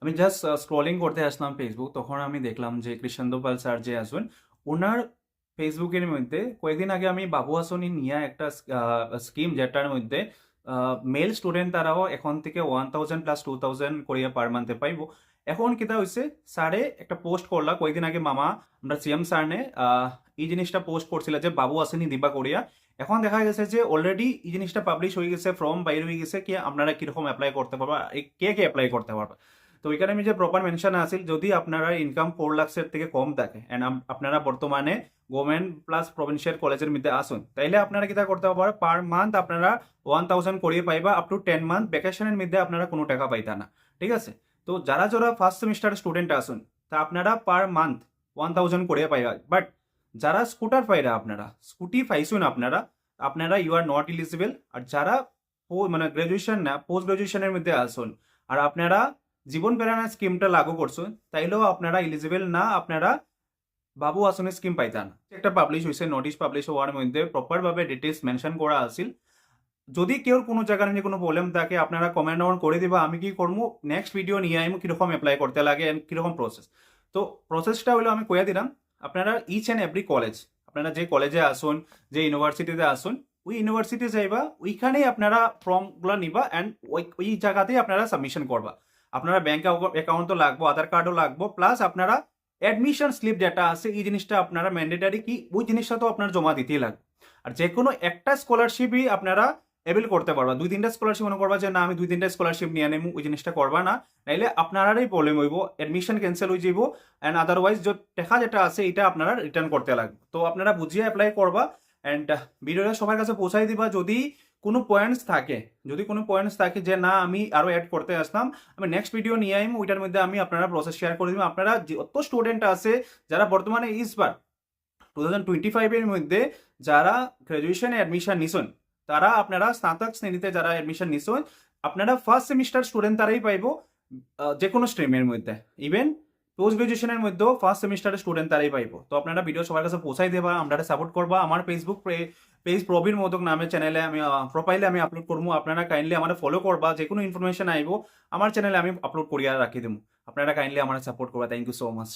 আমি just scrolling করতে আসলাম Facebook, তখন আমি দেখলাম যে কৃষ্ণেন্দু পাল স্যার যে আছেন, ওনার ফেসবুকের মধ্যে কয়েকদিন আগে আমি বাবু আসনি নিয়ে একটা স্কিম, যেটার মধ্যে মেল স্টুডেন্ট তারাও এখন থেকে 1000 প্লাস 2000 করিয়া পার মান্থে পাইব। এখন কিতা হয়েছে, স্যারে একটা পোস্ট করলা কয়েকদিন আগে, মামা আমরা সিএম স্যার নে এই জিনিসটা পোস্ট করছিল যে বাবু আসেনি দিবা করিয়া। এখন দেখা গেছে যে অলরেডি এই জিনিসটা পাবলিশ হয়ে গেছে, ফর্ম বাইরে হয়ে গেছে, কি আপনারা কিরকম অ্যাপ্লাই করতে পারবা, কে কে অ্যাপ্লাই করতে পারবা। তো ওইখানে আমি যে প্রপার মেনশন আছিল, যদি আপনারা ইনকাম 4 লাখের থেকে কম থাকে অ্যান্ড আপনারা বর্তমানে গভর্নমেন্ট প্লাস প্রভিন্সিয়াল কলেজের মধ্যে আসুন, তাইলে আপনারা কিতা করতে পারবেন, পার মান্থ আপনারা 1000 করিয়ে পাইবা, আপ টু 10 মান্থ ভ্যাকেশনের মধ্যে আপনারা কোনো টাকা পাইতা না। ঠিক আছে? তো যারা যারা ফার্স্ট সেমিস্টার স্টুডেন্ট আসুন, তা আপনারা পার মান্থ 1000 করিয়ে পাইবা। বাট যারা স্কুটার পাইরা, আপনারা স্কুটি পাইছুন, আপনারা আপনারা ইউ আর নট এলিজিবল। আর যারা মানে গ্রাজুয়েশন না পোস্ট গ্রাজুয়েশনের মধ্যে আসুন, আর আপনারা জীবন প্রেরণা স্কিমটা লাগু করছেন, তাইলেও আপনারা এলিজিবল না, আপনারা বাবু আসনের স্কিম পাইতান। একটা পাবলিশ হয়েছে, নোটিশ পাবলিশ হওয়ার মধ্যে প্রপার ভাবে ডিটেলস মেনশন করা আছিল। যদি কেউ কোনো জায়গার নিয়ে কোনো প্রবলেম থাকে, আপনারা কমেন্ট ডাউন করে দিবা, আমি কি করবো নেক্সট ভিডিও নিয়ে আইমু কিরকম অ্যাপ্লাই করতে লাগে and কিরকম প্রসেস। তো প্রসেসটা হলো আমি কইয়া দিলাম, আপনারা ইচ অ্যান্ড এভরি কলেজ, আপনারা যে কলেজে আসুন, যে ইউনিভার্সিটিতে আসুন, ওই ইউনিভার্সিটি যাইবা, ওইখানেই আপনারা ফর্মগুলো নিবা অ্যান্ড ওই জায়গাতেই আপনারা সাবমিশন করবা। আপনারা ব্যাংক অ্যাকাউন্ট তো লাগবো, আধার কার্ডও লাগবো, প্লাস আপনারা অ্যাডমিশন স্লিপ যেটা আছে, এই জিনিসটা আপনারা ম্যান্ডেটারি, কি ওই জিনিসটা তো আপনার জমা দিতেই লাগবে। আর যে কোনো একটা স্কলারশিপই আপনারা এবেল করতে পারবা। 2-3টা স্কলারশিপ মনে করবা যে না আমি 2-3টা স্কলারশিপ নিয়ে নেবো, ওই জিনিসটা করবা না, নাইলে আপনারাই প্রবলেম হইব, অ্যাডমিশন ক্যান্সেল হয়ে যাইব অ্যান্ড আদারওয়াইজ যে টাকা যেটা আছে এটা আপনারা রিটার্ন করতে লাগবে। তো আপনারা বুঝিয়ে অ্যাপ্লাই করবা অ্যান্ড ভিডিওটা সবার কাছে পৌঁছাই দিবা। যদি কোনো পয়েন্টস থাকে, যদি কোনো পয়েন্টস থাকে যে না আমি আরো অ্যাড করতে আসলাম, আমি নেক্সট ভিডিও নিয়ে আইম, ওইটার মধ্যে আমি আপনারা প্রসেস শেয়ার করে দিব। আপনারা যত স্টুডেন্ট আছে যারা বর্তমানে ইসবার 2025-এর মধ্যে যারা গ্রাজুয়েশনে অ্যাডমিশন নিছেন, তারা আপনারা স্নাতক শ্রেণীতে যারা অ্যাডমিশন নিছেন, আপনারা ফার্স্ট সেমিস্টার স্টুডেন্ট তারাই পাইব যে কোনো স্ট্রিমের মধ্যে। ইভেন পোস্ট গ্রাজুয়েশনের মধ্যেও ফার্স্ট সেমিস্টারের স্টুডেন্ট তারাই পাইব। তো আপনারা ভিডিও সবার কাছে পৌঁছাই দেবা, আমরা সাপোর্ট করবা। আমার ফেসবুক পেজ প্রবীর মোদক নামে চ্যানেলে আমি প্রোফাইলে আমি আপলোড করবো, আপনারা কাইন্ডলি আমার ফলো করবা। যে কোনো ইনফরমেশন আইব আমার চ্যানেলে আমি আপলোড করিয়া রাখি দেবো, আপনারা কাইন্ডলি আমার সাপোর্ট করবা। Thank you so much.